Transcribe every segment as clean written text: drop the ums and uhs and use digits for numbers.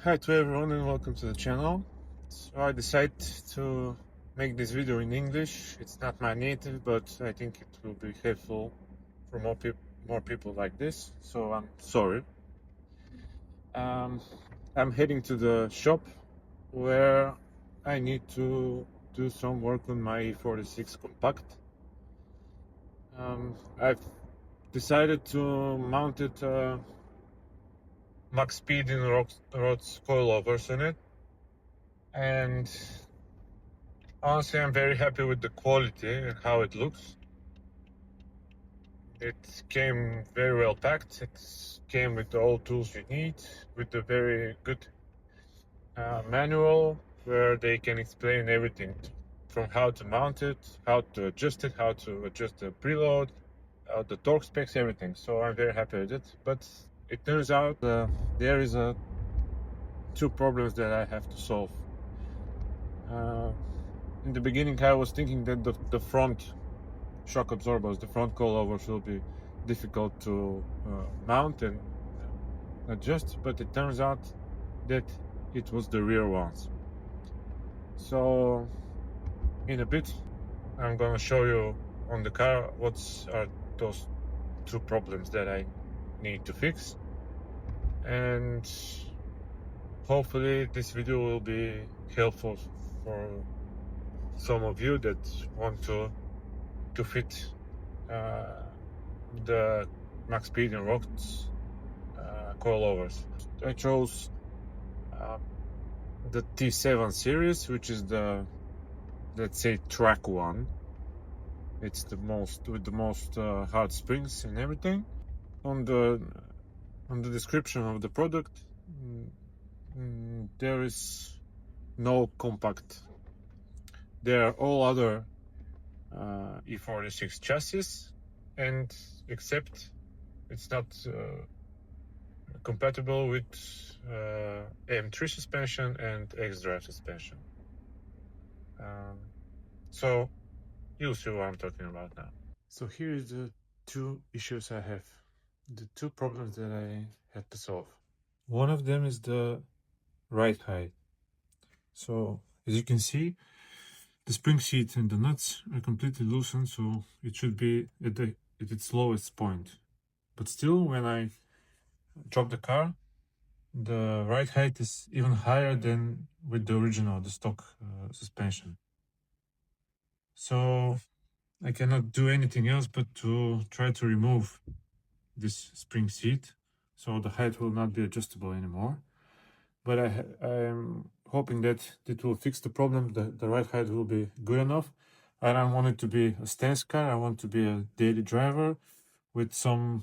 Hi to everyone and welcome to the channel. So I decided to make this video in English. It's not my native, but I think it will be helpful for more people like this. So I'm sorry. I'm heading to the shop where I need to do some work on my E46 Compact. I've decided to mount it Maxpeeding rods coilovers in it, and honestly I'm very happy with the quality and how it looks. It came very well packed. It came with all tools you need, with a very good manual where they can explain everything from how to mount it, how to adjust it, how to adjust the preload, the torque specs, everything. So I'm very happy with it. But it turns out there is two problems that I have to solve. In the beginning I was thinking that the front shock absorbers, the front coilovers, will be difficult to mount and adjust, but it turns out that it was the rear ones. So in a bit I'm gonna show you on the car what are those two problems that I need to fix, and hopefully this video will be helpful for some of you that want to fit the Maxpeeding rods coilovers. I chose the T7 series, which is the, let's say, track one. It's the most with the most hard springs and everything. On the description of the product, there is no compact. There are all other E46 chassis, and except it's not compatible with M3 suspension and X-drive suspension. So you'll see what I'm talking about now. So here is the two issues I have, the two problems that I had to solve. One of them is the ride height. So as you can see, the spring seat and the nuts are completely loosened, so it should be at its lowest point. But still, when I drop the car, the ride height is even higher than with the original, the stock suspension. So I cannot do anything else but to try to remove this spring seat, so the height will not be adjustable anymore. But I'm hoping that it will fix the problem. The ride height will be good enough. I don't want it to be a stance car. I want to be a daily driver with some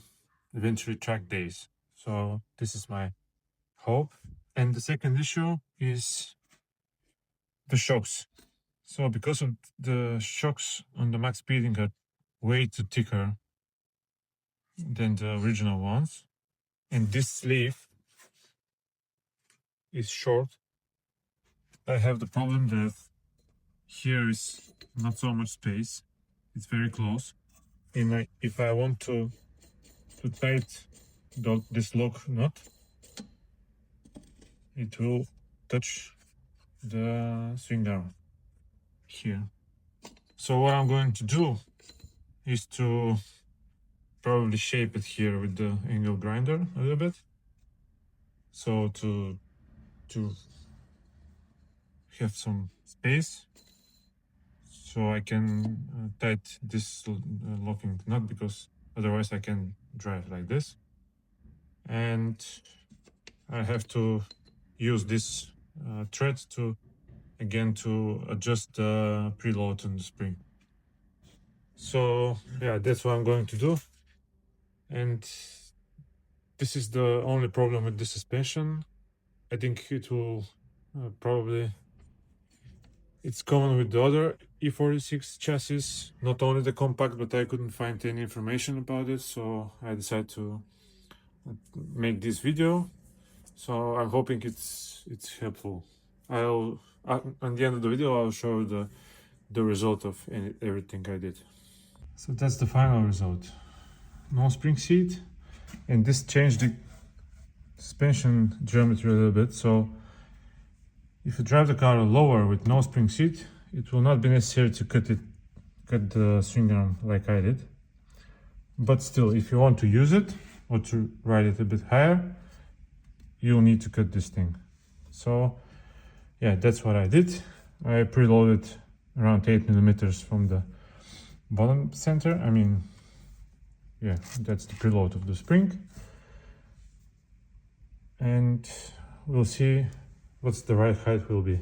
eventually track days. So this is my hope. And the second issue is the shocks. So because of the shocks on the Maxpeeding are way too thicker than the original ones, and this sleeve is short, I have the problem that here is not so much space. It's very close, and if I want to tight this lock nut, it will touch the swing arm here. So what I'm going to do is to probably shape it here with the angle grinder a little bit, so to have some space, so I can tight this locking nut, because otherwise I can drive like this, and I have to use this thread to adjust the preload on the spring. So yeah, that's what I'm going to do. And this is the only problem with the suspension. I think it will probably, it's common with the other E46 chassis, not only the compact, but I couldn't find any information about it, so I decided to make this video. So I'm hoping it's helpful. I'll at the end of the video I'll show you the result of everything I did. So that's the final result. No spring seat, and this changed suspension geometry a little bit. So if you drive the car lower with no spring seat, it will not be necessary to cut the swing arm like I did. But still, if you want to use it or to ride it a bit higher, you'll need to cut this thing. So yeah, that's what I did. I preloaded around 8 millimeters from the bottom center. I mean, yeah, that's the preload of the spring. And we'll see what's the ride height will be.